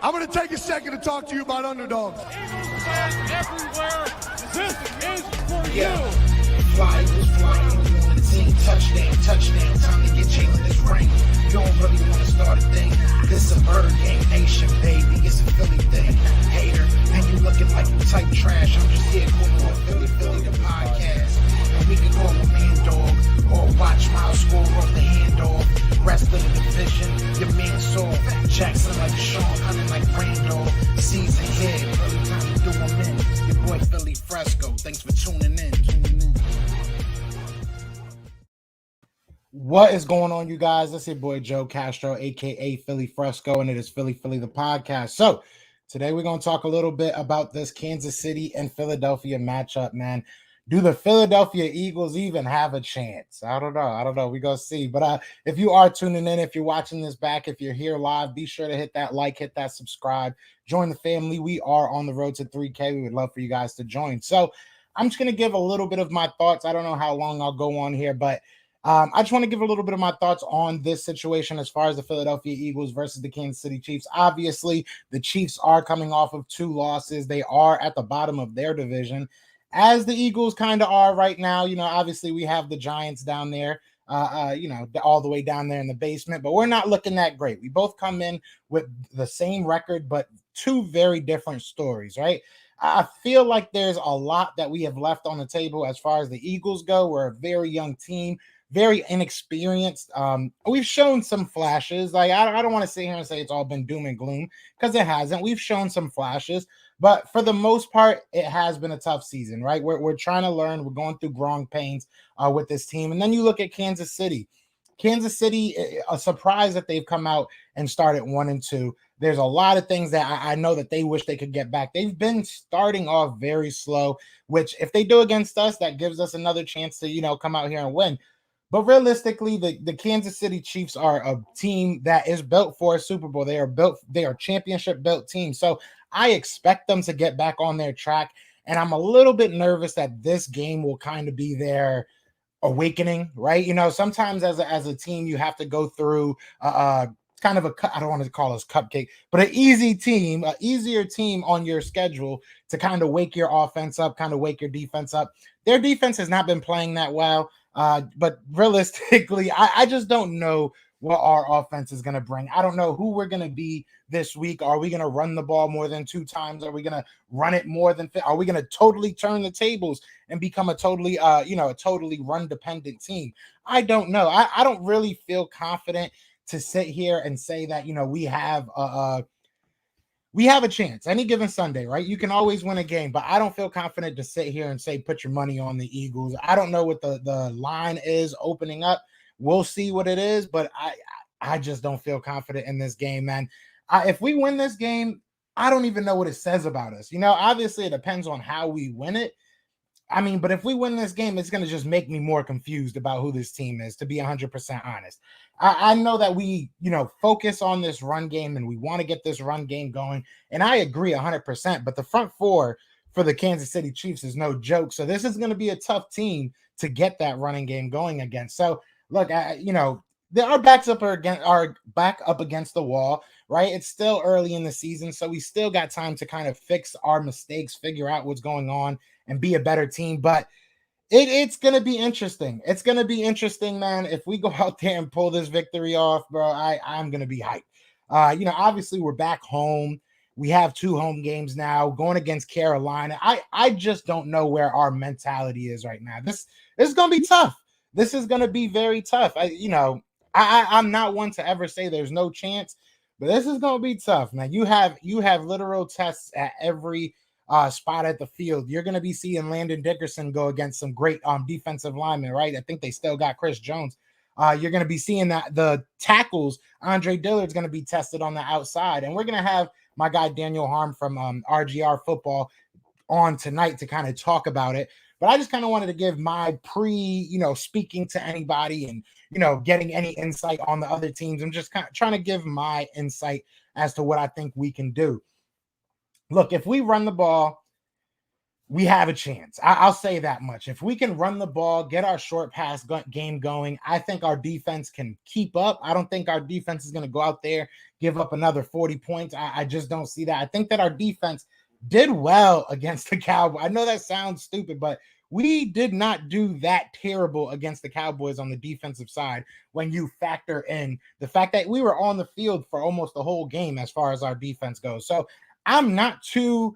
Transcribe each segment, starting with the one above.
I'm going to take a second to talk to you about underdogs. Eagles fans everywhere, this is for you. Flying, you on the team, touchdown, time to get chasing this ring. You don't really want to start a thing. This a bird game nation, baby, it's a Philly thing. Hater, and you looking like you type trash. I'm just here cool on Philly the podcast. And we can call a man dog, or watch Miles score off the handoff. Rest of the division, your man saw Jackson like Sean, hunting like Randall. Season here, early time to do them in. Your boy Philly Fresco, thanks for tuning in. What is going on, you guys? That's your boy Joe Castro, aka Philly Fresco, and it is Philly the podcast. So today we're going to talk a little bit about this Kansas City and Philadelphia matchup, man. Do the Philadelphia Eagles even have a chance? I don't know. We're going to see. But if you are tuning in, if you're watching this back, if you're here live, be sure to hit that like, hit that subscribe, join the family. We are on the road to 3K. We would love for you guys to join. So I'm just going to give a little bit of my thoughts. I don't know how long I'll go on here, but I just want to give a little bit of my thoughts on this situation as far as the Philadelphia Eagles versus the Kansas City Chiefs. Obviously, the Chiefs are coming off of 2 losses. They are at the bottom of their division, as the Eagles kind of are right now. You know, obviously we have the Giants down there, all the way down there in the basement, but we're not looking that great. We both come in with the same record, but 2 very different stories, right? I feel like there's a lot that we have left on the table as far as the Eagles go. We're a very young team, very inexperienced. We've shown some flashes. Like, I don't want to sit here and say it's all been doom and gloom, because it hasn't. We've shown some flashes, but for the most part, it has been a tough season, right? We're trying to learn. We're going through growing pains with this team. And then you look at Kansas City. Kansas City, a surprise that they've come out and started 1-2. There's a lot of things that I know that they wish they could get back. They've been starting off very slow, which if they do against us, that gives us another chance to, come out here and win. But realistically, the Kansas City Chiefs are a team that is built for a Super Bowl. They are championship built team. So I expect them to get back on their track. And I'm a little bit nervous that this game will kind of be their awakening, right? Sometimes as a team, you have to go through kind of I don't want to call this cupcake, but an easier team on your schedule to kind of wake your offense up, kind of wake your defense up. Their defense has not been playing that well. But realistically, I just don't know what our offense is going to bring. I don't know who we're going to be this week. Are we going to run the ball more than 2 times? Are we going to run it more than? Are we going to totally turn the tables and become a totally run dependent team? I don't know. I don't really feel confident to sit here and say that, we have a chance any given Sunday, right? You can always win a game, but I don't feel confident to sit here and say, put your money on the Eagles. I don't know what the line is opening up. We'll see what it is, but I just don't feel confident in this game, man. If we win this game, I don't even know what it says about us. Obviously it depends on how we win it. But if we win this game, it's going to just make me more confused about who this team is, to be 100% honest. I know that we, focus on this run game and we want to get this run game going. And I agree 100%, but the front 4 for the Kansas City Chiefs is no joke. So this is going to be a tough team to get that running game going against. So look, our backs are back up against the wall, right? It's still early in the season, so we still got time to kind of fix our mistakes, figure out what's going on, and be a better team. But it's going to be interesting. It's going to be interesting, man. If we go out there and pull this victory off, bro, I'm going to be hyped. Obviously we're back home. We have 2 home games now going against Carolina. I just don't know where our mentality is right now. This is going to be tough. This is going to be very tough. I'm not one to ever say there's no chance, but this is going to be tough, man. You have literal tests at every spot at the field. You're going to be seeing Landon Dickerson go against some great defensive linemen, right? I think they still got Chris Jones. You're going to be seeing that the tackles, Andre Dillard's going to be tested on the outside, and we're going to have my guy Daniel Harm from RGR Football on tonight to kind of talk about it. But I just kind of wanted to give my speaking to anybody and, getting any insight on the other teams. I'm just kind of trying to give my insight as to what I think we can do. Look, if we run the ball, we have a chance. I'll say that much. If we can run the ball, get our short pass game going, I think our defense can keep up. I don't think our defense is going to go out there, give up another 40 points. I just don't see that. I think that our defense did well against the Cowboys. I know that sounds stupid, but we did not do that terrible against the Cowboys on the defensive side when you factor in the fact that we were on the field for almost the whole game as far as our defense goes. So I'm not too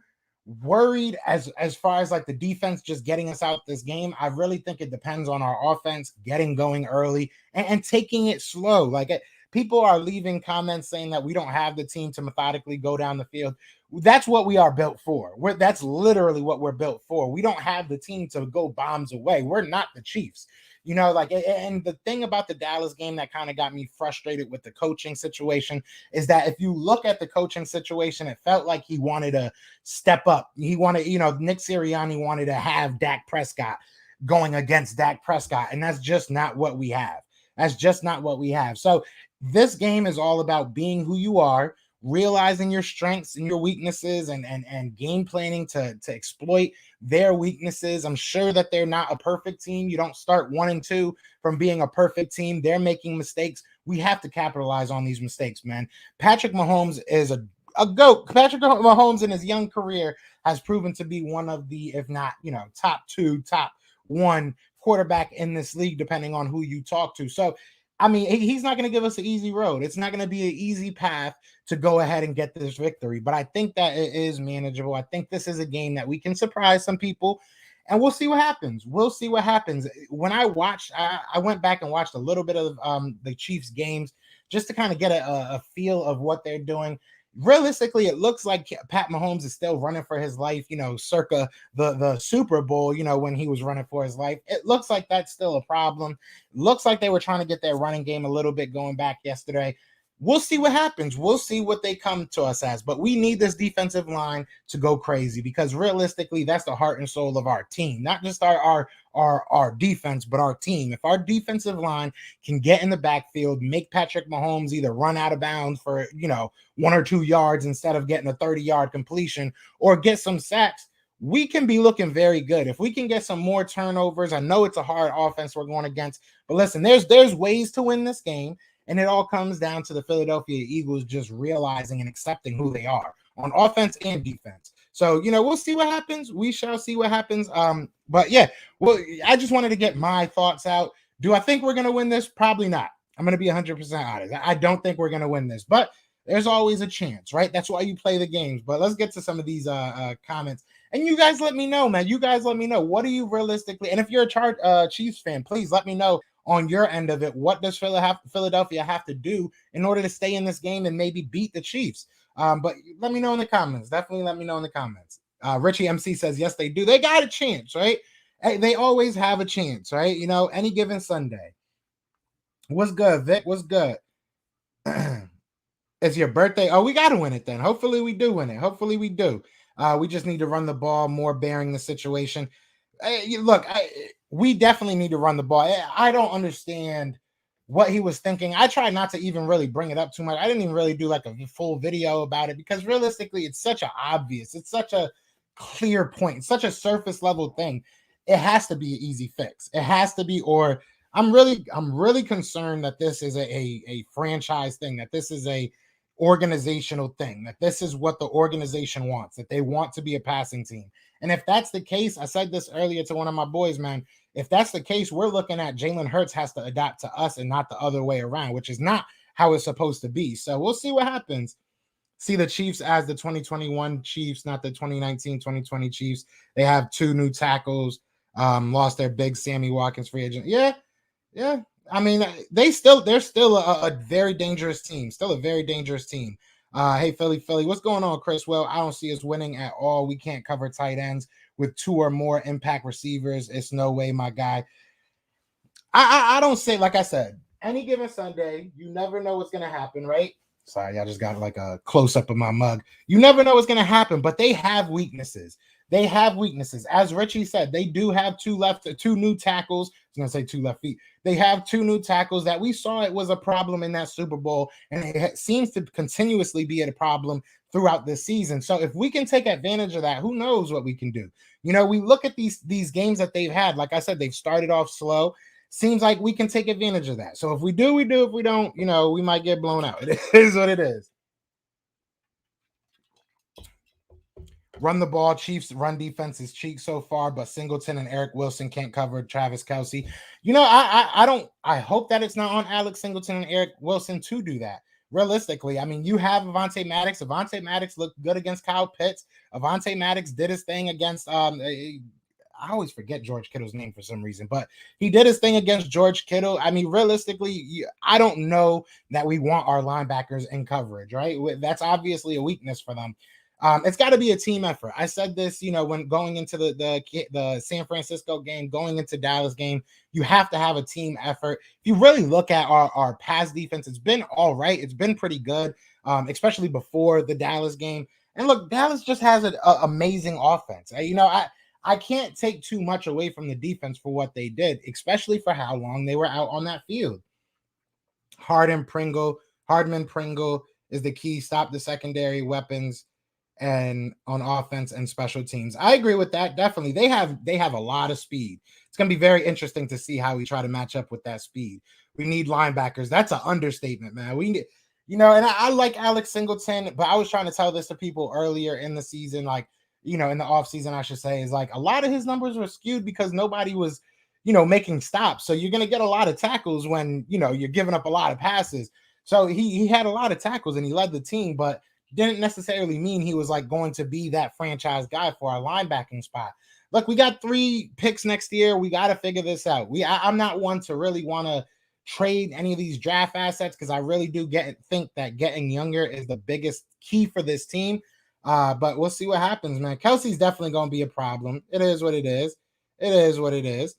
worried as far as like the defense just getting us out this game. I really think it depends on our offense getting going early and taking it slow. Like people are leaving comments saying that we don't have the team to methodically go down the field. That's what we are built for. That's literally what we're built for. We don't have the team to go bombs away. We're not the Chiefs. You know, like, and the thing about the Dallas game that kind of got me frustrated with the coaching situation is that if you look at the coaching situation, it felt like he wanted to step up. He wanted, you know, Nick Sirianni wanted to have Dak Prescott going against Dak Prescott, and that's just not what we have. That's just not what we have. So this game is all about being who you are, realizing your strengths and your weaknesses, and game planning to exploit their weaknesses. I'm sure that they're not a perfect team. You don't start 1-2 from being a perfect team. They're making mistakes. We have to capitalize on these mistakes, man. Patrick Mahomes is a GOAT. Patrick Mahomes in his young career has proven to be one of the, if not, you know, top 2, top 1 quarterback in this league, depending on who you talk to. So I mean, he's not going to give us an easy road. It's not going to be an easy path to go ahead and get this victory, but I think that it is manageable. I think this is a game that we can surprise some people, and we'll see what happens. We'll see what happens. When I watched, I went back and watched a little bit of the Chiefs games just to kind of get a feel of what they're doing. Realistically, it looks like Pat Mahomes is still running for his life, you know, circa the Super Bowl, you know, when he was running for his life. It looks like that's still a problem. Looks like they were trying to get their running game a little bit going back yesterday. We'll see what happens. We'll see what they come to us as. But we need this defensive line to go crazy, because realistically, that's the heart and soul of our team. Not just our defense, but our team. If our defensive line can get in the backfield, make Patrick Mahomes either run out of bounds for, you know, 1 or 2 yards instead of getting a 30-yard completion, or get some sacks, we can be looking very good. If we can get some more turnovers, I know it's a hard offense we're going against, but listen, there's ways to win this game. And it all comes down to the Philadelphia Eagles just realizing and accepting who they are on offense and defense. So, you know, we'll see what happens. We shall see what happens. But yeah, well, I just wanted to get my thoughts out. Do I think we're going to win this? Probably not. I'm going to be 100% honest. I don't think we're going to win this, but there's always a chance, right? That's why you play the games. But let's get to some of these comments. And you guys let me know, man. You guys let me know. What do you realistically, and if you're a Chiefs fan, please let me know on your end of it. What does Philadelphia have to do in order to stay in this game and maybe beat the Chiefs? But let me know in the comments. Definitely let me know in the comments. Richie MC says, yes, they do. They got a chance, right? Hey, they always have a chance, right? You know, any given Sunday. What's good, Vic? What's good? It's your birthday. Oh, we got to win it then. Hopefully we do win it. Hopefully we do. We just need to run the ball more, bearing the situation. Look, we definitely need to run the ball. I don't understand what he was thinking. I tried not to even really bring it up too much. I didn't even really do like a full video about it, because realistically, it's such an obvious, it's such a clear point, it's such a surface level thing. It has to be an easy fix. It has to be, or I'm really concerned that this is a franchise thing, that this is a organizational thing, that this is what the organization wants, that they want to be a passing team. And if that's the case, I said this earlier to one of my boys, man, if that's the case, we're looking at Jalen Hurts has to adapt to us and not the other way around, which is not how it's supposed to be. So we'll see what happens. See the Chiefs as the 2021 Chiefs, not the 2019-2020 Chiefs. They have 2 new tackles, lost their big Sammy Watkins free agent. Yeah. I mean, they're still a very dangerous team. Still a very dangerous team. Hey, Philly, what's going on, Chris? Well, I don't see us winning at all. We can't cover tight ends with 2 or more impact receivers. It's no way, my guy. I don't say, like I said, any given Sunday, you never know what's going to happen, right? Sorry, I just got like a close-up of my mug. You never know what's going to happen, but they have weaknesses. They have weaknesses. As Richie said, they do have two new tackles. I was going to say two left feet. They have two new tackles that we saw it was a problem in that Super Bowl, and it seems to continuously be a problem throughout this season. So if we can take advantage of that, who knows what we can do? We look at these games that they've had. Like I said, they've started off slow. Seems like we can take advantage of that. So if we do, we do. If we don't, we might get blown out. It is what it is. Run the ball. Chiefs run defense is cheap so far, but Singleton and Eric Wilson can't cover Travis Kelce. I hope that it's not on Alex Singleton and Eric Wilson to do that. Realistically, I mean, you have Avonte Maddox. Avonte Maddox looked good against Kyle Pitts. Avonte Maddox did his thing against I always forget George Kittle's name for some reason, but he did his thing against George Kittle. I mean, realistically, I don't know that we want our linebackers in coverage, right? That's obviously a weakness for them. It's got to be a team effort. I said this, when going into the San Francisco game, going into Dallas game, you have to have a team effort. If you really look at our pass defense, it's been all right. It's been pretty good, especially before the Dallas game. And look, Dallas just has an amazing offense. I can't take too much away from the defense for what they did, especially for how long they were out on that field. Hardman Pringle is the key. Stop the secondary weapons and on offense and special teams. I agree with that. Definitely. They have a lot of speed. It's going to be very interesting to see how we try to match up with that speed. We need linebackers. That's an understatement, man. We need, and I like Alex Singleton, but I was trying to tell this to people earlier in the season, like, in the offseason, I should say, is like a lot of his numbers were skewed because nobody was, making stops. So you're going to get a lot of tackles when, you're giving up a lot of passes. So he had a lot of tackles and he led the team, but didn't necessarily mean he was like going to be that franchise guy for our linebacking spot. Look, we got 3 picks next year. We got to figure this out. I'm not one to really want to trade any of these draft assets because I really do think that getting younger is the biggest key for this team. But we'll see what happens, man. Kelsey's definitely going to be a problem. It is what it is. It is what it is.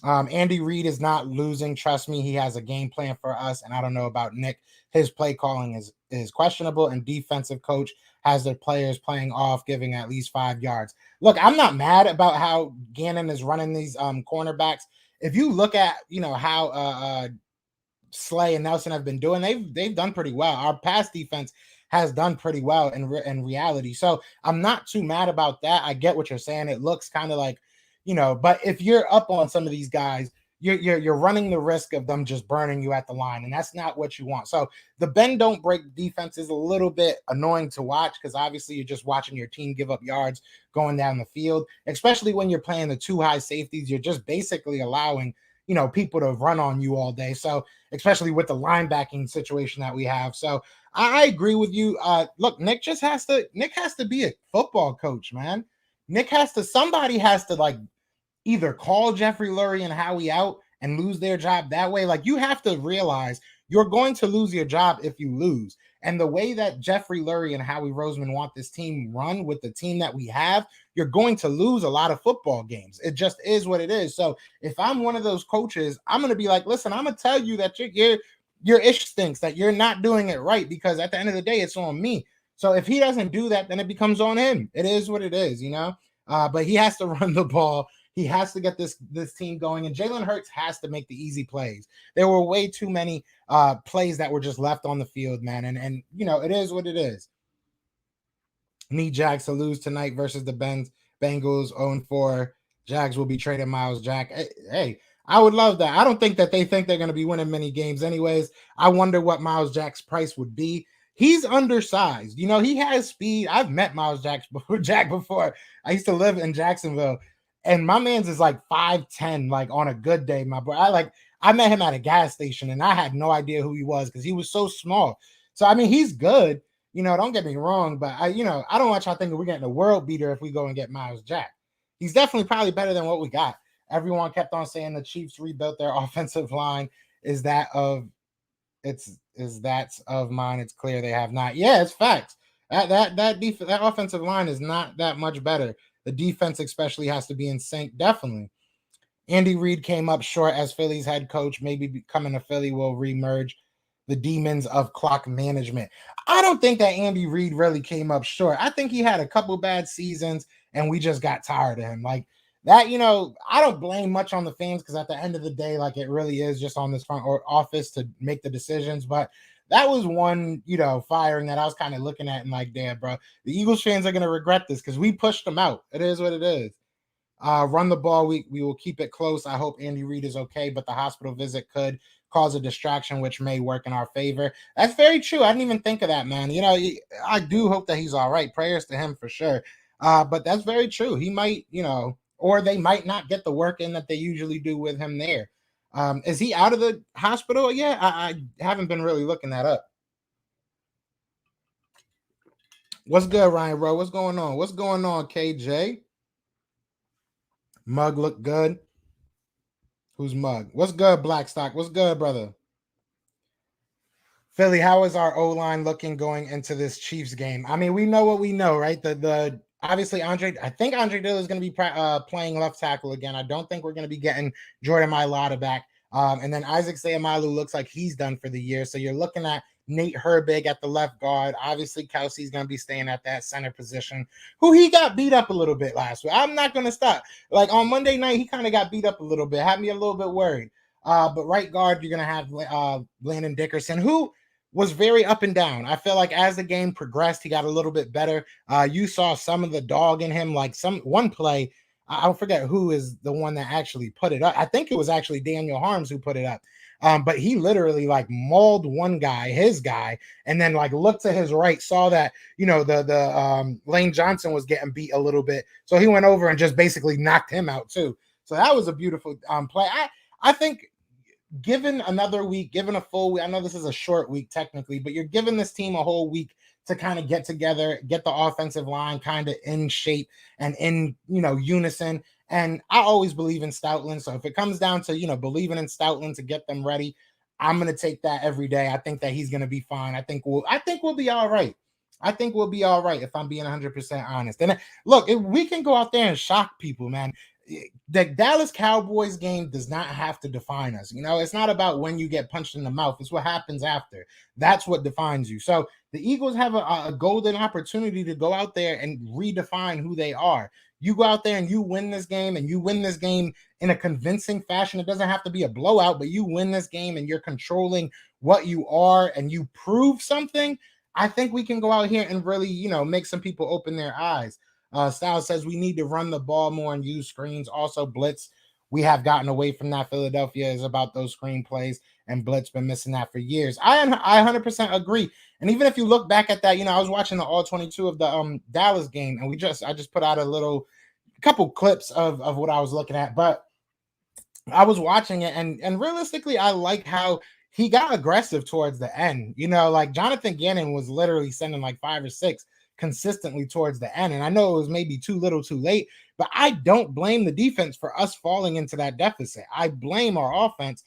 Andy Reid is not losing. Trust me, he has a game plan for us. And I don't know about Nick. His play calling is questionable, and defensive coach has their players playing off, giving at least 5 yards. Look, I'm not mad about how Gannon is running these cornerbacks. If you look at how Slay and Nelson have been doing, they've done pretty well. Our pass defense has done pretty well in reality. So I'm not too mad about that. I get what you're saying. It looks kind of like, but if you're up on some of these guys, you're running the risk of them just burning you at the line, and that's not what you want. So the bend don't break defense is a little bit annoying to watch because obviously you're just watching your team give up yards going down the field, especially when you're playing the 2 high safeties. You're just basically allowing people to run on you all day. So especially with the linebacking situation that we have. So I agree with you. Look, Nick has to be a football coach, man. Somebody has to like either call Jeffrey Lurie and Howie out and lose their job that way. Like, you have to realize you're going to lose your job if you lose. And the way that Jeffrey Lurie and Howie Roseman want this team run with the team that we have, you're going to lose a lot of football games. It just is what it is. So if I'm one of those coaches, I'm going to be like, listen, I'm going to tell you that your ish stinks, that you're not doing it right, because at the end of the day, it's on me. So if he doesn't do that, then it becomes on him. It is what it is, but he has to run the ball. He has to get this team going, and Jalen Hurts has to make the easy plays. There were way too many plays that were just left on the field, man, and it is what it is. Need Jags to lose tonight versus the Bengals 0-4. Jags will be trading Miles Jack. Hey, I would love that. I don't think that they think they're going to be winning many games anyways. I wonder what Miles Jack's price would be. He's undersized. He has speed. I've met Miles Jack before. I used to live in Jacksonville. And my man's is like 5'10", like on a good day, my boy. I met him at a gas station and I had no idea who he was because he was so small. So I mean, he's good. Don't get me wrong, but I don't want y'all thinking we're getting a world beater if we go and get Miles Jack. He's definitely probably better than what we got. Everyone kept on saying the Chiefs rebuilt their offensive line. Is that of mine? It's clear they have not. Yeah, it's facts. That offensive line is not that much better. The defense especially has to be in sync. Definitely. Andy Reid came up short as Philly's head coach. Maybe becoming a Philly will remerge the demons of clock management. I don't think that Andy Reid really came up short. I think he had a couple bad seasons, and we just got tired of him. Like that, I don't blame much on the fans because at the end of the day, like it really is just on this front office to make the decisions. But that was one, firing that I was kind of looking at and like, damn, bro, the Eagles fans are going to regret this because we pushed them out. It is what it is. Run the ball. We will keep it close. I hope Andy Reid is okay, but the hospital visit could cause a distraction, which may work in our favor. That's very true. I didn't even think of that, man. I do hope that he's all right. Prayers to him for sure. But that's very true. He might, or they might not get the work in that they usually do with him there. Is he out of the hospital? Yeah, I haven't been really looking that up. What's good, Ryan Rowe? What's going on? What's going on, KJ? Mug look good. Who's Mug? What's good, Blackstock? What's good, brother? Philly, how is our O-line looking going into this Chiefs game? I mean, we know what we know, right? The obviously I think Andre Dillard is going to be playing left tackle again. I don't think we're going to be getting Jordan Mailata back. And then Isaac Seumalo looks like he's done for the year. So you're looking at Nate Herbig at the left guard. Obviously, Kelsey's going to be staying at that center position, who he got beat up a little bit last week. I'm not going to stop. Like on Monday night, he kind of got beat up a little bit, had me a little bit worried. But right guard, you're going to have Landon Dickerson, who was very up and down. I feel like as the game progressed, he got a little bit better. You saw some of the dog in him, like one play. I forget who is the one that actually put it up. I think it was actually Daniel Harms who put it up. But he literally like mauled one guy, his guy, and then like looked to his right, saw that, the Lane Johnson was getting beat a little bit. So he went over and just basically knocked him out too. So that was a beautiful play. I think given another week, given a full week, I know this is a short week technically, but you're giving this team a whole week to kind of get together, get the offensive line kind of in shape and in, unison. And I always believe in Stoutland. So if it comes down to, believing in Stoutland to get them ready, I'm going to take that every day. I think that he's going to be fine. I think we'll be all right. I think we'll be all right if I'm being 100% honest. And look, if we can go out there and shock people, man. The Dallas Cowboys game does not have to define us. It's not about when you get punched in the mouth. It's what happens after. That's what defines you. So the Eagles have a golden opportunity to go out there and redefine who they are. You go out there and you win this game, and you win this game in a convincing fashion. It doesn't have to be a blowout, but you win this game and you're controlling what you are and you prove something. I think we can go out here and really, make some people open their eyes. Styles says we need to run the ball more and use screens. Also, blitz. We have gotten away from that. Philadelphia is about those screen plays, and blitz been missing that for years. I 100% agree. And even if you look back at that, I was watching the all 22 of the Dallas game, and I just put out a couple clips of what I was looking at, but I was watching it, and realistically, I like how he got aggressive towards the end. Like Jonathan Gannon was literally sending like 5 or 6 consistently towards the end. And I know it was maybe too little too late, but I don't blame the defense for us falling into that deficit. I blame our offense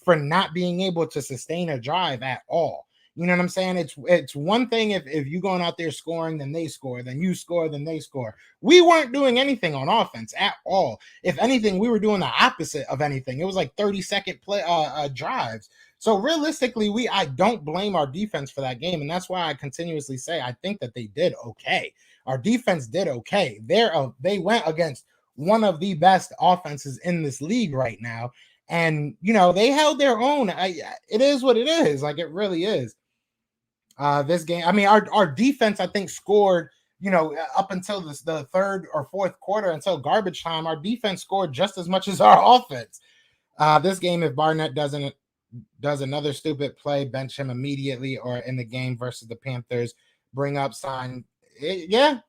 for not being able to sustain a drive at all. You know what I'm saying? It's one thing if you going out there scoring, then they score, then you score, then they score. We weren't doing anything on offense at all. If anything, we were doing the opposite of anything. It was like 30-second play drives. So realistically, I don't blame our defense for that game, and that's why I continuously say I think that they did okay. Our defense did okay. They went against one of the best offenses in this league right now, and they held their own. It is what it is. Like it really is. This game, I mean, our defense, I think, scored. Up until the third or fourth quarter, until garbage time, our defense scored just as much as our offense. This game, if Barnett does another stupid play, bench him immediately, or in the game versus the Panthers, bring up sign. Yeah,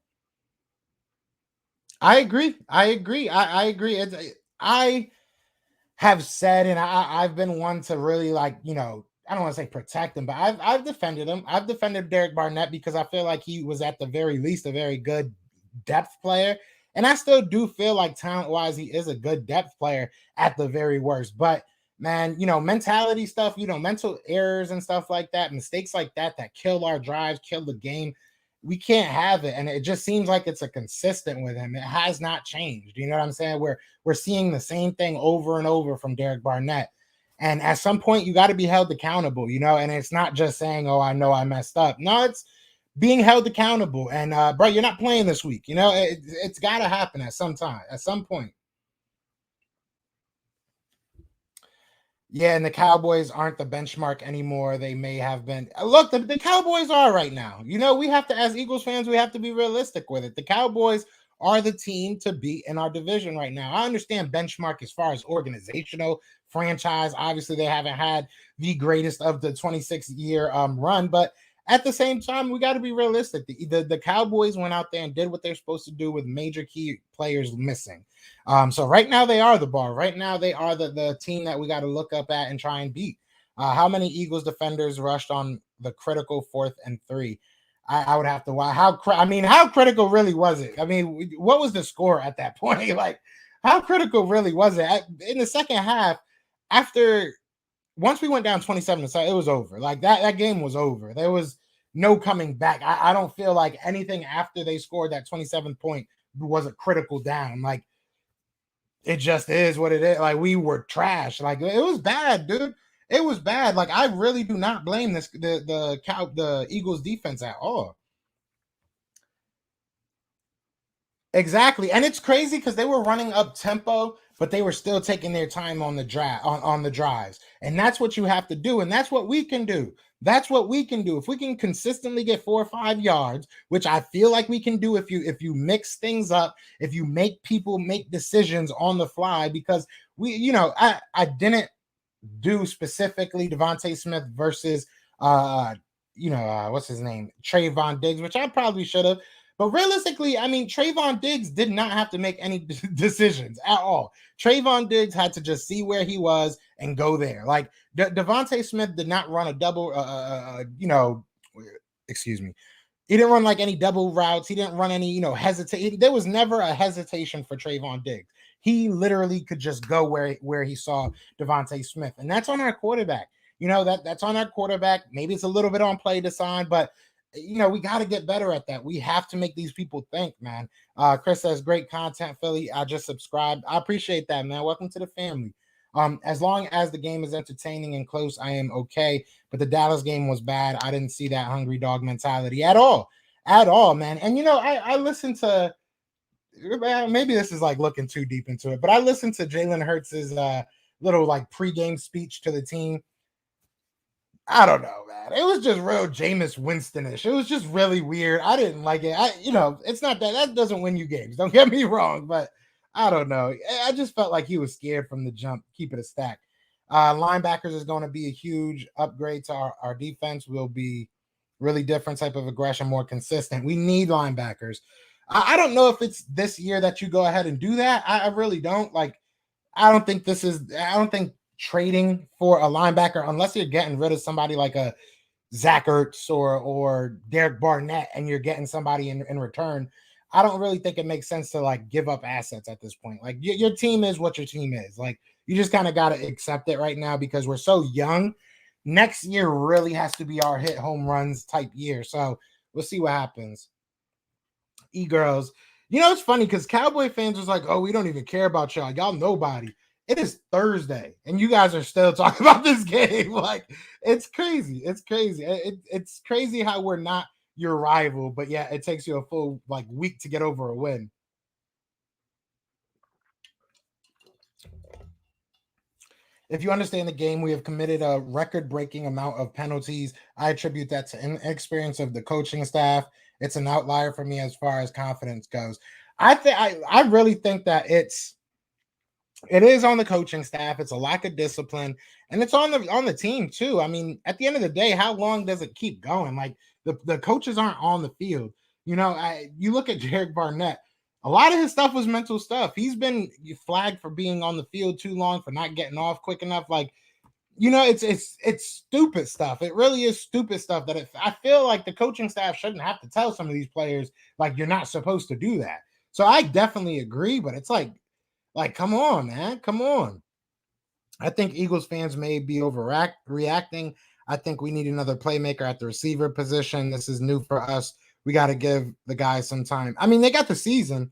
I agree. I agree. I have said, and I've been one to really I don't want to say protect him, but I've defended him. I've defended Derek Barnett because I feel like he was at the very least a very good depth player. And I still do feel like talent-wise, he is a good depth player at the very worst. But man, mentality stuff, mental errors and stuff like that, mistakes like that kill our drives, kill the game. We can't have it. And it just seems like it's a consistent with him. It has not changed. You know what I'm saying? We're seeing the same thing over and over from Derek Barnett. And at some point, you got to be held accountable, and it's not just saying, oh, I know I messed up. No, it's being held accountable. And bro, you're not playing this week. You know, it's got to happen at some time, at some point. Yeah, and the Cowboys aren't the benchmark anymore. They may have been. Look, the Cowboys are right now. You know, we have to, as Eagles fans, we have to be realistic with it. The Cowboys are the team to beat in our division right now. I understand benchmark as far as organizational franchise. Obviously, they haven't had the greatest of the 26-year run, but at the same time, we got to be realistic. The Cowboys went out there and did what they're supposed to do with major key players missing. So right now they are the bar. Right now they are the team that we got to look up at and try and beat. How many Eagles defenders rushed on the critical 4th and 3? I would have to watch. How critical really was it? I mean, what was the score at that point? Like, how critical really was it? In the second half, once we went down 27-7, it was over. Like that game was over. There was no coming back. I don't feel like anything after they scored that 27 point was a critical down. Like, it just is what it is. Like, we were trash. Like, it was bad, dude. It was bad. Like, I really do not blame the Eagles defense at all. Exactly. And it's crazy because they were running up tempo, but they were still taking their time on the on the drives. And that's what you have to do. And that's what we can do. That's what we can do. If we can consistently get 4 or 5 yards, which I feel like we can do if you mix things up, if you make people make decisions on the fly, because I didn't do specifically Devontae Smith versus what's his name? Trayvon Diggs, which I probably should have. But realistically, I mean, Trayvon Diggs did not have to make any decisions at all. Trayvon Diggs had to just see where he was and go there. Like, Devontae Smith did not run a double, excuse me. He didn't run like any double routes. He didn't run any, hesitate. There was never a hesitation for Trayvon Diggs. He literally could just go where he saw Devontae Smith. And that's on our quarterback. That's on our quarterback. Maybe it's a little bit on play design, but we got to get better at that. We have to make these people think, man. Chris says, great content, Philly. I just subscribed. I appreciate that, man. Welcome to the family. As long as the game is entertaining and close, I am okay. But the Dallas game was bad. I didn't see that hungry dog mentality at all, man. And, I listened to, maybe this is like looking too deep into it, but I listened to Jalen Hurts' little like pregame speech to the team. I don't know, man. It was just real Jameis Winston-ish. It was just really weird. I didn't like it. It's not that doesn't win you games. Don't get me wrong, but I don't know. I just felt like he was scared from the jump. Keep it a stack. Linebackers is going to be a huge upgrade to our defense. Will be really different type of aggression, more consistent. We need linebackers. I don't know if it's this year that you go ahead and do that. I really don't. Like, I don't think trading for a linebacker, unless you're getting rid of somebody like a Zach Ertz or Derek Barnett and you're getting somebody in return, I don't really think it makes sense to like give up assets at this point. Like, your team is what your team is. Like, you just kind of got to accept it right now because we're so young. Next year really has to be our hit home runs type year. So we'll see what happens. E-girls. It's funny because Cowboy fans was like, oh, we don't even care about y'all. Y'all nobody. It is Thursday, and you guys are still talking about this game. Like, it's crazy. It's crazy. It's crazy how we're not your rival, but yeah, it takes you a full like week to get over a win. If you understand the game, we have committed a record-breaking amount of penalties. I attribute that to inexperience of the coaching staff. It's an outlier for me as far as confidence goes. I really think that it is on the coaching staff. It's a lack of discipline, and it's on the team too. I mean, at the end of the day, how long does it keep going? Like, the coaches aren't on the field. You look at Derek Barnett. A lot of his stuff was mental stuff. He's been flagged for being on the field too long, for not getting off quick enough. Like, it's stupid stuff. It really is stupid stuff that I feel like the coaching staff shouldn't have to tell some of these players, like, you're not supposed to do that. So I definitely agree, but it's like, come on, man. Come on. I think Eagles fans may be overreacting. I think we need another playmaker at the receiver position. This is new for us. We got to give the guys some time. I mean, they got the season.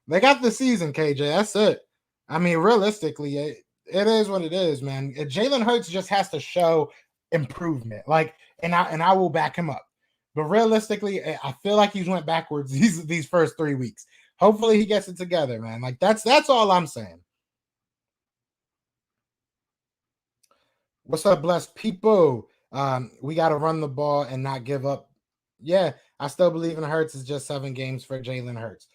KJ. That's it. I mean, realistically, it is what it is, man. Jalen Hurts just has to show improvement. Like, and I will back him up. But realistically, I feel like he's went backwards these first 3 weeks. Hopefully he gets it together, man. Like that's all I'm saying. What's up, blessed people? We got to run the ball and not give up. Yeah, I still believe in Hurts. It's just 7 games for Jalen Hurts.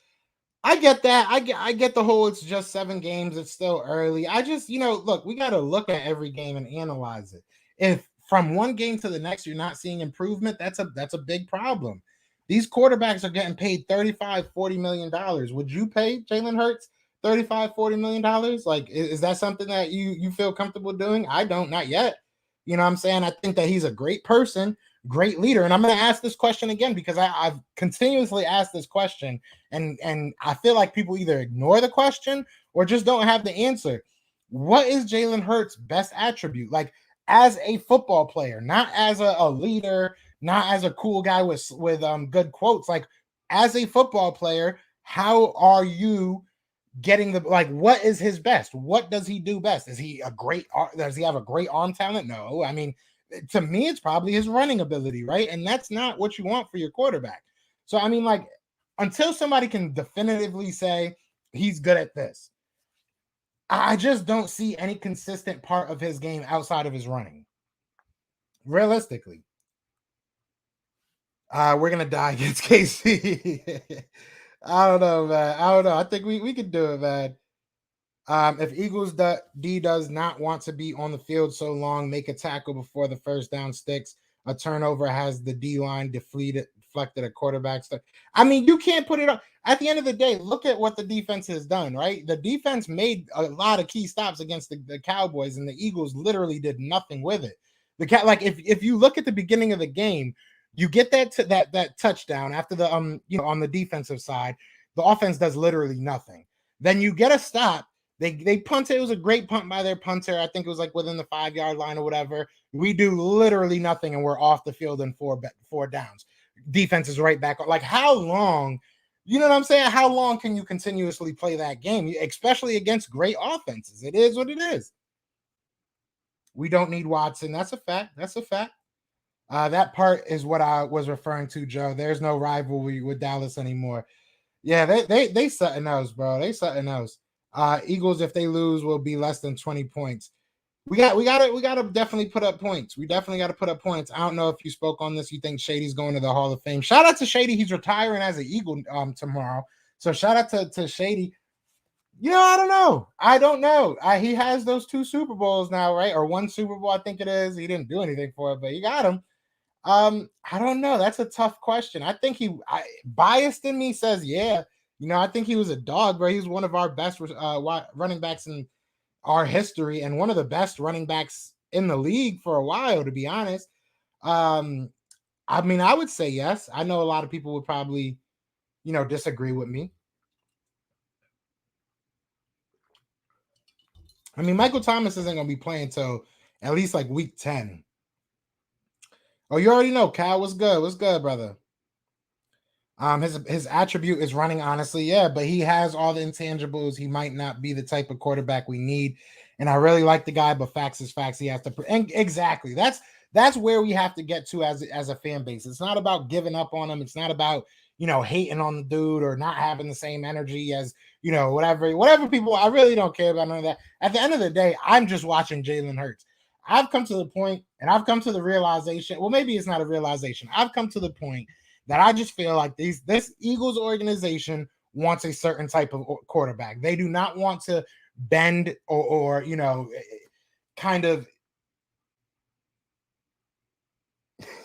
I get that. I get the whole it's just 7 games. It's still early. I just, look, we got to look at every game and analyze it. If from one game to the next you're not seeing improvement, that's a big problem. These quarterbacks are getting paid $35-40 million. Would you pay Jalen Hurts $35-40 million? Like, is that something that you feel comfortable doing? I don't, not yet. You know what I'm saying? I think that he's a great person, great leader. And I'm going to ask this question again because I've continuously asked this question, and I feel like people either ignore the question or just don't have the answer. What is Jalen Hurts' best attribute? Like, as a football player, not as a leader, not as a cool guy with good quotes. Like, as a football player, how are you getting what is his best? What does he do best? Does he have a great arm talent? No. I mean, to me, it's probably his running ability, right? And that's not what you want for your quarterback. So, I mean, like, until somebody can definitively say he's good at this, I just don't see any consistent part of his game outside of his running. Realistically. We're going to die against KC. I don't know, man. I don't know. I think we could do it, man. If Eagles D does not want to be on the field so long, make a tackle before the first down sticks. A turnover has the D line deflected a quarterback stuff. I mean, you can't put it on. At the end of the day, look at what the defense has done, right? The defense made a lot of key stops against the Cowboys, and the Eagles literally did nothing with it. If you look at the beginning of the game, you get that touchdown after the on the defensive side, the offense does literally nothing. Then you get a stop. They punt it. It was a great punt by their punter. I think it was like within the 5-yard line or whatever. We do literally nothing, and we're off the field in four downs. Defense is right back. Like, how long? You know what I'm saying? How long can you continuously play that game, especially against great offenses? It is what it is. We don't need Watson. That's a fact. That's a fact. That part is what I was referring to, Joe. There's no rivalry with Dallas anymore. Yeah, they something else, bro. They something else. Eagles, if they lose, will be less than 20 points. We got to definitely put up points. We definitely got to put up points. I don't know if you spoke on this. You think Shady's going to the Hall of Fame? Shout out to Shady. He's retiring as an Eagle tomorrow. So shout out to Shady. I don't know. He has those 2 Super Bowls now, right? Or 1 Super Bowl, I think it is. He didn't do anything for it, but he got him. I don't know. That's a tough question. I think biased in me says, yeah. I think he was a dog, bro. He was one of our best running backs in our history and one of the best running backs in the league for a while, to be honest. I mean, I would say yes. I know a lot of people would probably, disagree with me. I mean, Michael Thomas isn't going to be playing till at least like week 10. Oh, you already know, Cal. What's good? What's good, brother? His attribute is running, honestly, yeah, but he has all the intangibles. He might not be the type of quarterback we need, and I really like the guy, but facts is facts. He has to, and exactly that's where we have to get to as a fan base. It's not about giving up on him. It's not about hating on the dude or not having the same energy as whatever people. I really don't care about none of that. At the end of the day, I'm just watching Jalen Hurts. I've come to the point, and I've come to the realization. Well, maybe it's not a realization. I've come to the point that I just feel like this Eagles organization wants a certain type of quarterback. They do not want to bend or kind of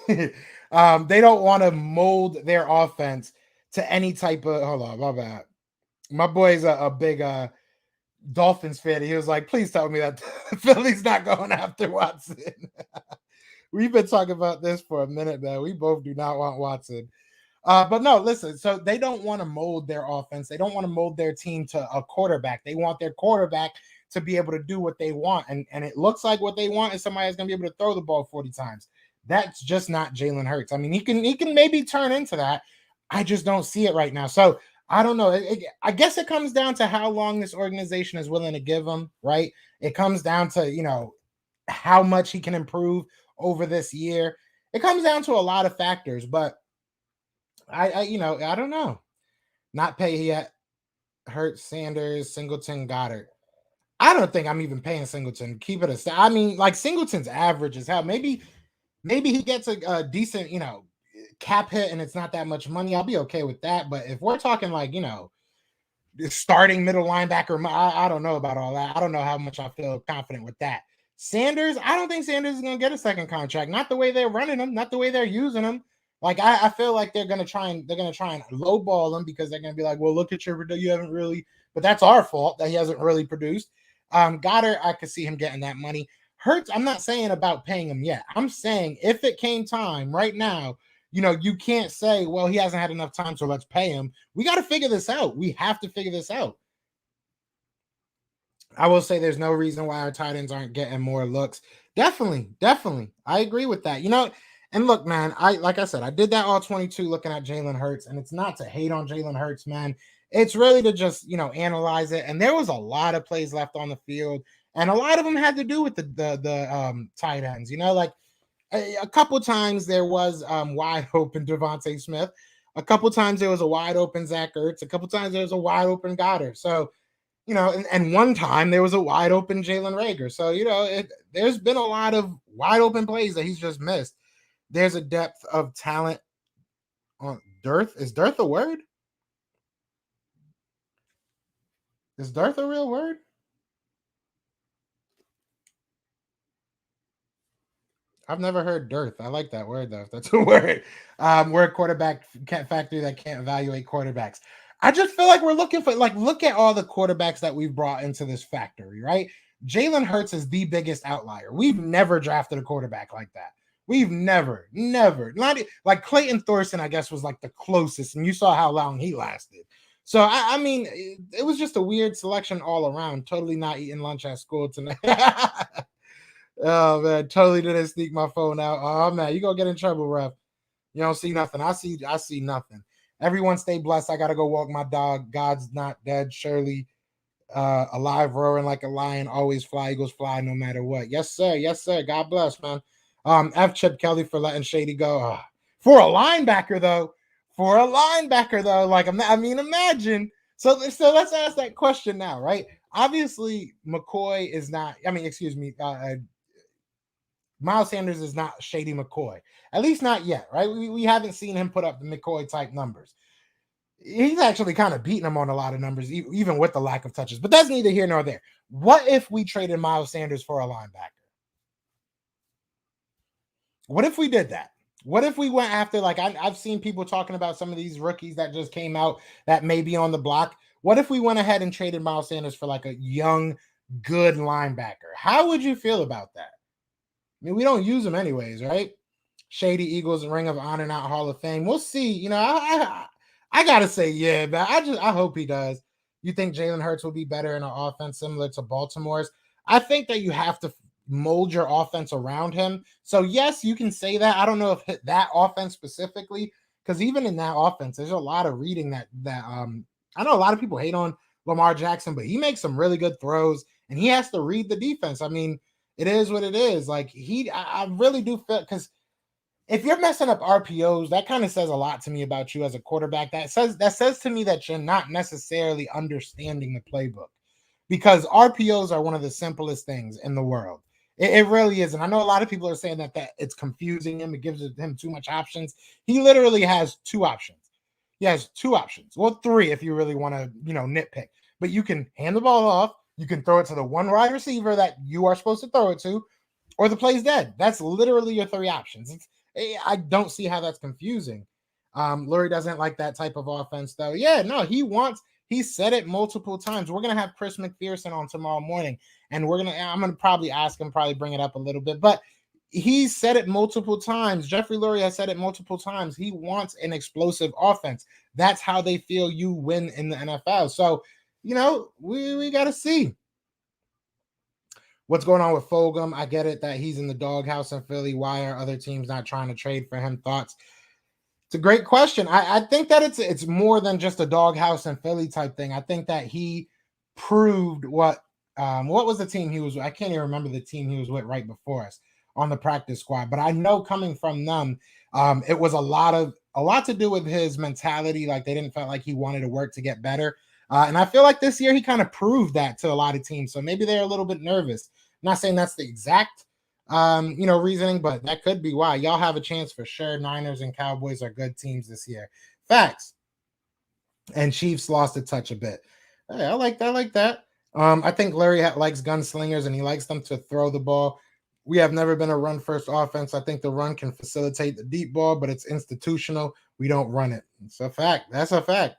they don't want to mold their offense to any type of hold on, my bad. My boy's a big Dolphins fan. He was like, please tell me that Philly's not going after Watson. We've been talking about this for a minute now. We both do not want Watson. But no, listen. So they don't want to mold their offense. They don't want to mold their team to a quarterback. They want their quarterback to be able to do what they want. And it looks like what they want is somebody that's going to be able to throw the ball 40 times. That's just not Jalen Hurts. I mean, he can maybe turn into that. I just don't see it right now. So I don't know. I guess it comes down to how long this organization is willing to give him, right? It comes down to, how much he can improve over this year. It comes down to a lot of factors, but I don't know. Not pay yet. Hurts, Sanders, Singleton, Goddard. I don't think I'm even paying Singleton. Keep it I mean, like Singleton's average is hell. Maybe he gets a decent, cap hit and it's not that much money. I'll be okay with that. But if we're talking like, starting middle linebacker, I don't know about all that. I don't know how much I feel confident with that. Sanders, I don't think Sanders is going to get a second contract. Not the way they're running him, not the way they're using him. Like I feel like they're gonna try and lowball him because they're gonna be like, well, look at you haven't really, but that's our fault that he hasn't really produced. Goddard, I could see him getting that money. Hurts, I'm not saying about paying him yet. I'm saying if it came time right now, you can't say, well, he hasn't had enough time, so let's pay him. We got to figure this out. We have to figure this out. I will say there's no reason why our tight ends aren't getting more looks. Definitely. I agree with that. And look, man, like I said, I did that all 22 looking at Jalen Hurts, and it's not to hate on Jalen Hurts, man. It's really to just, analyze it. And there was a lot of plays left on the field, and a lot of them had to do with the tight ends. Like a couple times there was wide open Devontae Smith. A couple times there was a wide open Zach Ertz. A couple times there was a wide open Goddard. So, and one time there was a wide open Jalen Reagor. So, there's been a lot of wide open plays that he's just missed. There's a depth of talent on dearth. Is dearth a word? Is dearth a real word? I've never heard dearth. I like that word, though, if that's a word. We're a quarterback factory that can't evaluate quarterbacks. I just feel like we're looking for, look at all the quarterbacks that we've brought into this factory, right? Jalen Hurts is the biggest outlier. We've never drafted a quarterback like that. We've never, not like Clayton Thorson, I guess, was like the closest, and you saw how long he lasted. So, I mean, it was just a weird selection all around. Totally not eating lunch at school tonight. Oh, man, totally didn't sneak my phone out. Oh, man, you gonna get in trouble, ref. You don't see nothing. I see nothing. Everyone stay blessed. I got to go walk my dog. God's not dead. Surely alive, roaring like a lion. Always fly. Eagles fly no matter what. Yes, sir. Yes, sir. God bless, man. F Chip Kelly for letting Shady go. For a linebacker, though. Imagine. So let's ask that question now, right? Obviously, McCoy is not. Miles Sanders is not Shady McCoy. At least not yet, right? We haven't seen him put up the McCoy type numbers. He's actually kind of beating him on a lot of numbers, even with the lack of touches. But that's neither here nor there. What if we traded Miles Sanders for a linebacker? What if we did that? What if we went after, I've seen people talking about some of these rookies that just came out that may be on the block. What if we went ahead and traded Miles Sanders for like a young, good linebacker? How would you feel about that? I mean, we don't use them anyways, right? Shady Eagles, Ring of Honor, not Hall of Fame. We'll see. I gotta say, yeah, but I hope he does. You think Jalen Hurts will be better in an offense similar to Baltimore's? I think that you have to mold your offense around him. So yes, you can say that. I don't know if that offense specifically, because even in that offense, there's a lot of reading that I know a lot of people hate on Lamar Jackson, but he makes some really good throws and he has to read the defense. I mean, it is what it is. Like I really do feel, because if you're messing up RPOs, that kind of says a lot to me about you as a quarterback. That says to me that you're not necessarily understanding the playbook, because RPOs are one of the simplest things in the world. It really is. And I know a lot of people are saying that it's confusing him. It gives him too much options. He literally has two options. He has two options. Well, three if you really want to, nitpick. But you can hand the ball off. You can throw it to the one wide receiver that you are supposed to throw it to, or the play's dead. That's literally your three options. I don't see how that's confusing. Lurie doesn't like that type of offense, though. Yeah, no, he said it multiple times. We're going to have Chris McPherson on tomorrow morning, and I'm going to probably ask him, probably bring it up a little bit, but he said it multiple times. Jeffrey Lurie has said it multiple times. He wants an explosive offense. That's how they feel you win in the NFL. So, we got to see what's going on with Fulgham. I get it that he's in the doghouse in Philly. Why are other teams not trying to trade for him? Thoughts? It's a great question. I think that it's more than just a doghouse in Philly type thing. I think that he proved what was the team he was with? I can't even remember the team he was with right before us on the practice squad. But I know coming from them, it was a lot of a lot to do with his mentality. Like they didn't feel like he wanted to work to get better. And I feel like this year he kind of proved that to a lot of teams. So maybe they're a little bit nervous. I'm not saying that's the exact reasoning, but that could be why. Y'all have a chance for sure. Niners and Cowboys are good teams this year. Facts. And Chiefs lost a touch a bit. Hey, I like that. I like that. I think Larry likes gunslingers and he likes them to throw the ball. We have never been a run-first offense. I think the run can facilitate the deep ball, but it's institutional. We don't run it. It's a fact. That's a fact.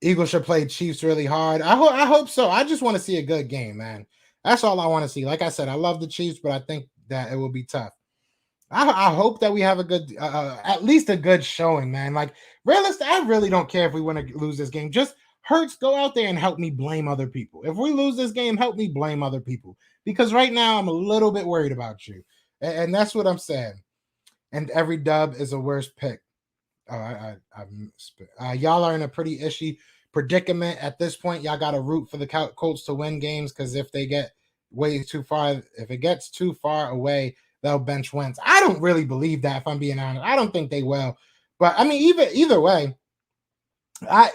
Eagles should play Chiefs really hard. I hope so. I just want to see a good game, man. That's all I want to see. Like I said, I love the Chiefs, but I think that it will be tough. I hope that we have a good, at least a good showing, man. Like, realistic, I really don't care if we want to lose this game. Just Hurts, go out there and help me blame other people. If we lose this game, help me blame other people. Because right now, I'm a little bit worried about you. And that's what I'm saying. And every dub is a worse pick. Y'all are in a pretty ishy predicament at this point. Y'all got to root for the Colts to win games because if they get way too far, if it gets too far away, they'll bench Wentz. I don't really believe that, if I'm being honest. I don't think they will. But I mean, either way,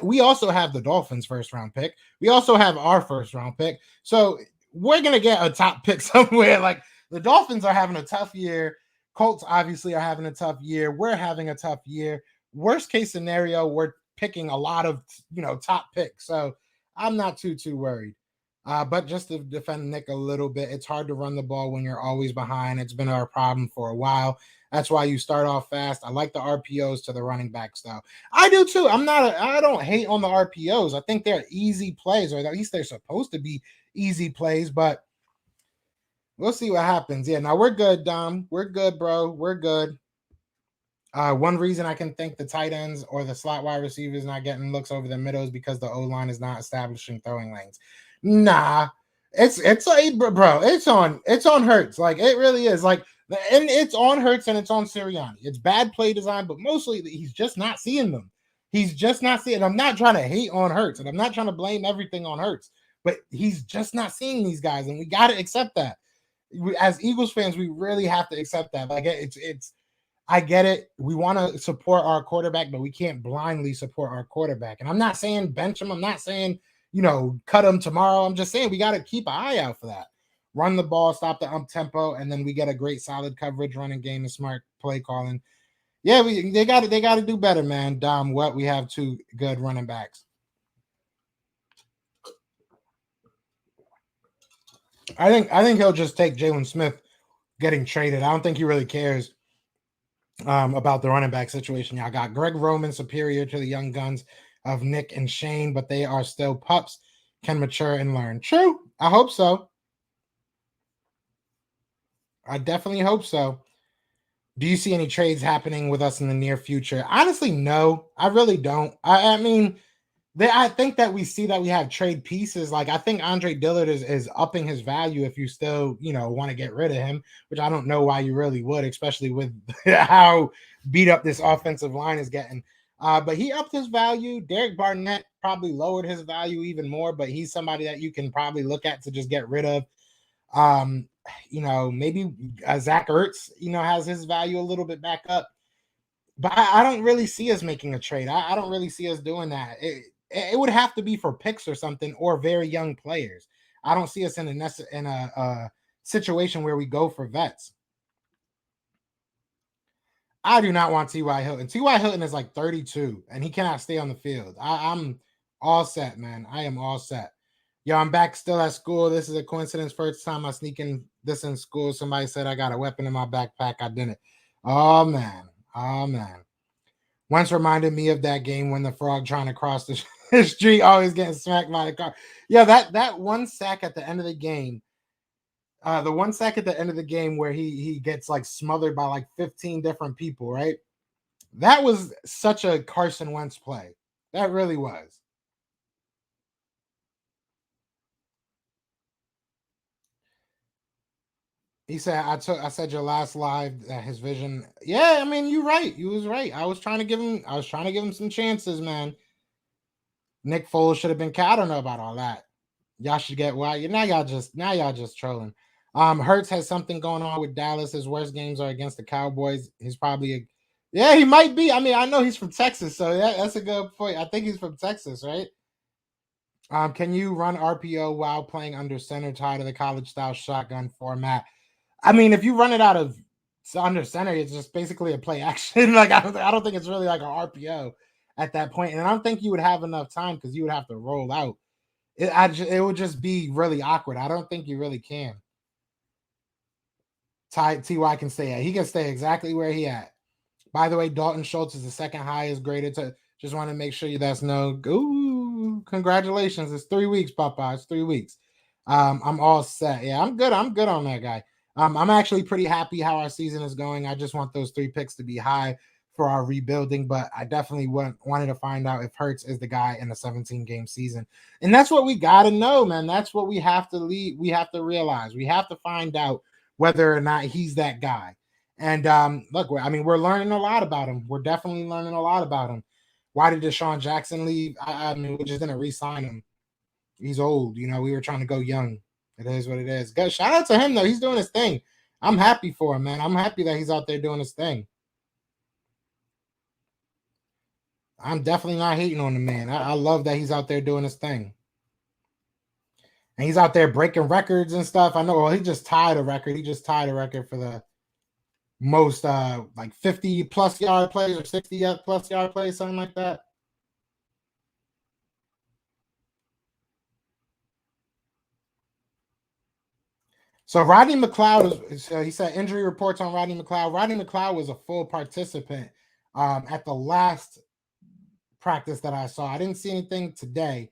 we also have the Dolphins' first round pick. We also have our first round pick. So we're gonna get a top pick somewhere. Like the Dolphins are having a tough year. Colts obviously are having a tough year. We're having a tough year. Worst case scenario, we're picking a lot of top picks. So I'm not too worried. But just to defend Nick a little bit, it's hard to run the ball when you're always behind. It's been our problem for a while. That's why you start off fast. I like the RPOs to the running backs, though. I do too. I don't hate on the RPOs. I think they're easy plays, or at least they're supposed to be easy plays, but we'll see what happens. Yeah, now we're good, Dom. We're good, bro. We're good. One reason I can think the tight ends or the slot wide receivers not getting looks over the middle is because the O-line is not establishing throwing lanes. Nah, it's bro. It's on Hurts. Like it really is. Like, and it's on Hurts and it's on Sirianni. It's bad play design, but mostly he's just not seeing them. He's just not seeing. I'm not trying to hate on Hurts, and I'm not trying to blame everything on Hurts, but he's just not seeing these guys, and we got to accept that. As Eagles fans, we really have to accept that. Like it's. I get it. We want to support our quarterback, but we can't blindly support our quarterback. And I'm not saying bench him. I'm not saying cut him tomorrow. I'm just saying we got to keep an eye out for that. Run the ball, stop the tempo, and then we get a great solid coverage running game and smart play calling. Yeah, they got to do better, man. Dom, we have two good running backs. I think he'll just take Jalen Smith getting traded. I don't think he really cares about the running back situation. Y'all got Greg Roman superior to the young guns of Nick and Shane, but they are still pups, can mature and learn. True. I hope so. I definitely hope so. Do you see any trades happening with us in the near future? Honestly, no. I really don't. I mean, I think that we see that we have trade pieces. Like I think Andre Dillard is upping his value if you still, want to get rid of him, which I don't know why you really would, especially with how beat up this offensive line is getting. But he upped his value. Derek Barnett probably lowered his value even more, but he's somebody that you can probably look at to just get rid of. Maybe Zach Ertz, has his value a little bit back up. But I don't really see us making a trade. I don't really see us doing that. It would have to be for picks or something, or very young players. I don't see us in a situation where we go for vets. I do not want T.Y. Hilton. T.Y. Hilton is like 32, and he cannot stay on the field. I'm all set, man. I am all set. Yo, I'm back still at school. This is a coincidence. First time I sneak in this in school. Somebody said I got a weapon in my backpack. I didn't. Oh, man. Once reminded me of that game when the frog trying to cross the street always getting smacked by the car. Yeah, that one sack at the end of the game. The one sack at the end of the game where he gets like smothered by like 15 different people, right? That was such a Carson Wentz play. That really was. He said, I said your last live that his vision. Yeah, I mean, you're right. You was right. I was trying to give him some chances, man. Nick Foles should have been cat. I don't know about all that. Y'all should get why. Now y'all just trolling. Hurts has something going on with Dallas. His worst games are against the Cowboys. He's probably Yeah, he might be. I mean, I know he's from Texas, so that's a good point. I think he's from Texas, right? Can you run RPO while playing under center tied to the college style shotgun format? I mean, if you run it out of under center, it's just basically a play action. Like I don't think it's really like an RPO at that point, and I don't think you would have enough time because you would have to roll out. It would just be really awkward. I don't think you really can. Ty can stay at. He can stay exactly where he at. By the way, Dalton Schultz is the second highest graded. Just want to make sure you that's no. Ooh, congratulations! It's 3 weeks, Papa. It's 3 weeks. I'm all set. Yeah, I'm good. I'm good on that guy. I'm actually pretty happy how our season is going. I just want those 3 picks to be high for our rebuilding, but I definitely wanted to find out if Hurts is the guy in a 17-game season, and that's what we got to know, man. That's what we have to lead. We have to realize. We have to find out whether or not he's that guy. And look, I mean, we're learning a lot about him. We're definitely learning a lot about him. Why did Deshaun Jackson leave? I mean, we just didn't re-sign him. He's old. You know, we were trying to go young. It is what it is. Good. Shout out to him, though. He's doing his thing. I'm happy for him, man. I'm happy that he's out there doing his thing. I'm definitely not hating on the man. I love that he's out there doing his thing. And he's out there breaking records and stuff. I know. Well, he just tied a record. He just tied a record for the most like 50 plus yard plays or 60 plus yard plays, something like that. So Rodney McLeod he said injury reports on Rodney McLeod. Rodney McLeod was a full participant at the last practice that I saw. I didn't see anything today.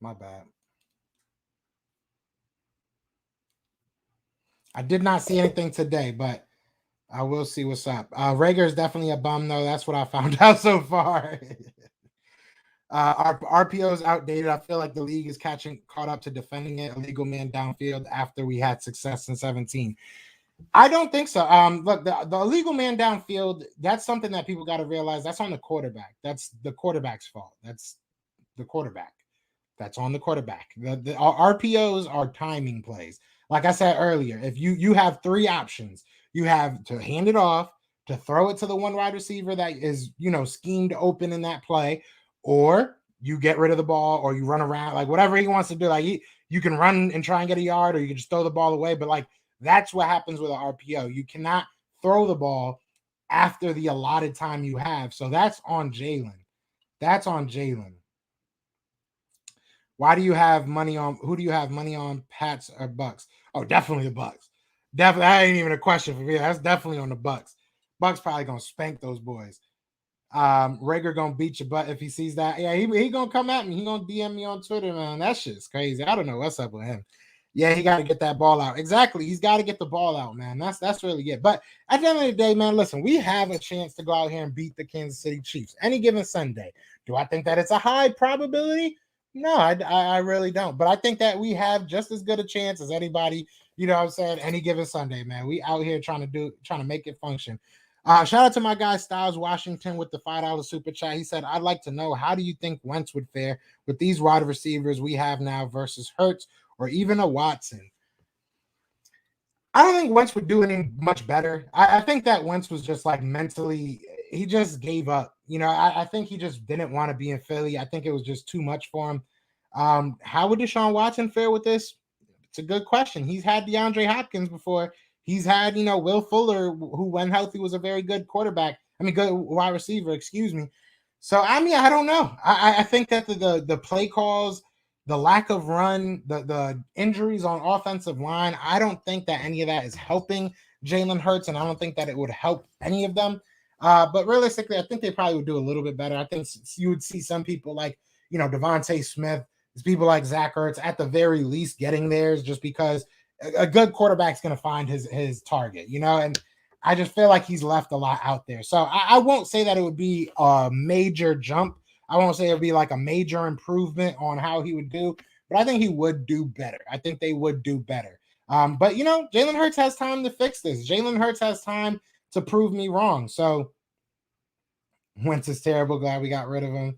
My bad. I did not see anything today, but I will see what's up. Rager is definitely a bum, though. That's what I found out so far. Our RPO is outdated. I feel like the league is caught up to defending it. Illegal man downfield after we had success in 17. I don't think so. Look, the illegal man downfield, that's something that people got to realize. That's on the quarterback. That's the quarterback's fault. That's the quarterback. That's on the quarterback. Our RPOs are timing plays. Like I said earlier, if you have 3 options, you have to hand it off, to throw it to the one wide receiver that is, schemed open in that play, or you get rid of the ball, or you run around, like whatever he wants to do. Like you can run and try and get a yard, or you can just throw the ball away. But like that's what happens with an RPO. You cannot throw the ball after the allotted time you have. So that's on Jalen. That's on Jalen. Who do you have money on, Pats or Bucks? Oh, definitely the Bucks. Definitely, that ain't even a question for me. That's definitely on the Bucks. Bucks probably gonna spank those boys. Rager gonna beat your butt if he sees that. Yeah, he gonna come at me. He gonna DM me on Twitter, man. That shit's crazy. I don't know what's up with him. Yeah, he got to get that ball out. Exactly. He's got to get the ball out, man. That's really it. But at the end of the day, man, listen, we have a chance to go out here and beat the Kansas City Chiefs any given Sunday. Do I think that it's a high probability? No, I really don't. But I think that we have just as good a chance as anybody, what I'm saying, any given Sunday, man. We out here trying to make it function. Shout out to my guy Styles Washington with the $5 super chat. He said, I'd like to know, how do you think Wentz would fare with these wide receivers we have now versus Hurts or even a Watson? I don't think Wentz would do any much better. I think that Wentz was just like mentally, he just gave up. I think he just didn't want to be in Philly. I think it was just too much for him. How would Deshaun Watson fare with this? It's a good question. He's had DeAndre Hopkins before. He's had, Will Fuller, who when healthy was a very good quarterback. Good wide receiver, excuse me. So, I don't know. I think that the play calls, the lack of run, the injuries on offensive line, I don't think that any of that is helping Jalen Hurts, and I don't think that it would help any of them. But realistically, I think they probably would do a little bit better. I think you would see some people like, Devontae Smith, people like Zach Ertz at the very least getting theirs, just because a good quarterback's going to find his target, and I just feel like he's left a lot out there. So I won't say that it would be a major jump. I won't say it would be like a major improvement on how he would do, but I think he would do better. I think they would do better. But, Jalen Hurts has time to fix this. Jalen Hurts has time to prove me wrong. So Wentz is terrible. Glad we got rid of him.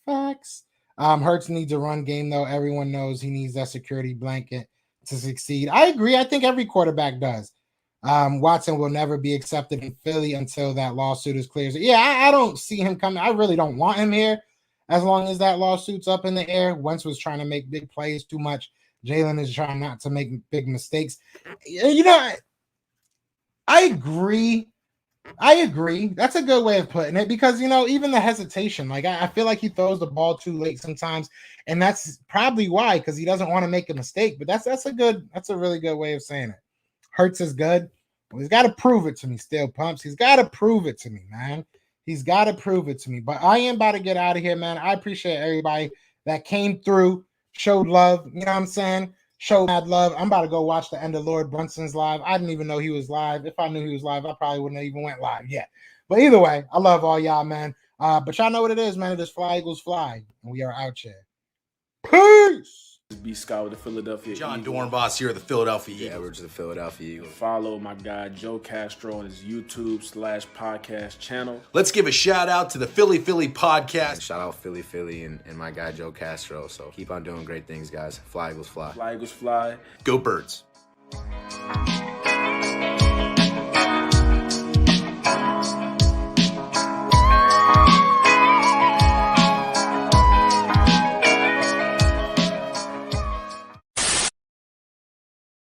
Facts. Hurts needs a run game, though. Everyone knows he needs that security blanket to succeed. I agree. I think every quarterback does. Watson will never be accepted in Philly until that lawsuit is clear. So, yeah, I don't see him coming. I really don't want him here as long as that lawsuit's up in the air. Wentz was trying to make big plays too much. Jalen is trying not to make big mistakes. You know, I agree. That's a good way of putting it because, you know, even the hesitation, like I feel like he throws the ball too late sometimes. And that's probably why, because he doesn't want to make a mistake. But that's a really good way of saying it. Hurts is good. Well, he's got to prove it to me, Steel Pumps. He's got to prove it to me, man. He's got to prove it to me. But I am about to get out of here, man. I appreciate everybody that came through, showed love. You know what I'm saying? Showed mad love. I'm about to go watch the end of Lord Brunson's live. I didn't even know he was live. If I knew he was live, I probably wouldn't have even went live yet. But either way, I love all y'all, man. But y'all know what it is, man. It is Fly Eagles Fly. And we are out here. Peace. B. Scott with the Philadelphia John Eagles. Dornbos here, the Philadelphia Eagles. Edwards of the Philadelphia Eagles. Follow my guy Joe Castro on his YouTube/podcast channel. Let's give a shout out to the Philly podcast. Shout out Philly, and my guy Joe Castro. So keep on doing great things, guys. Fly Eagles Fly. Fly Eagles Fly. Go Birds.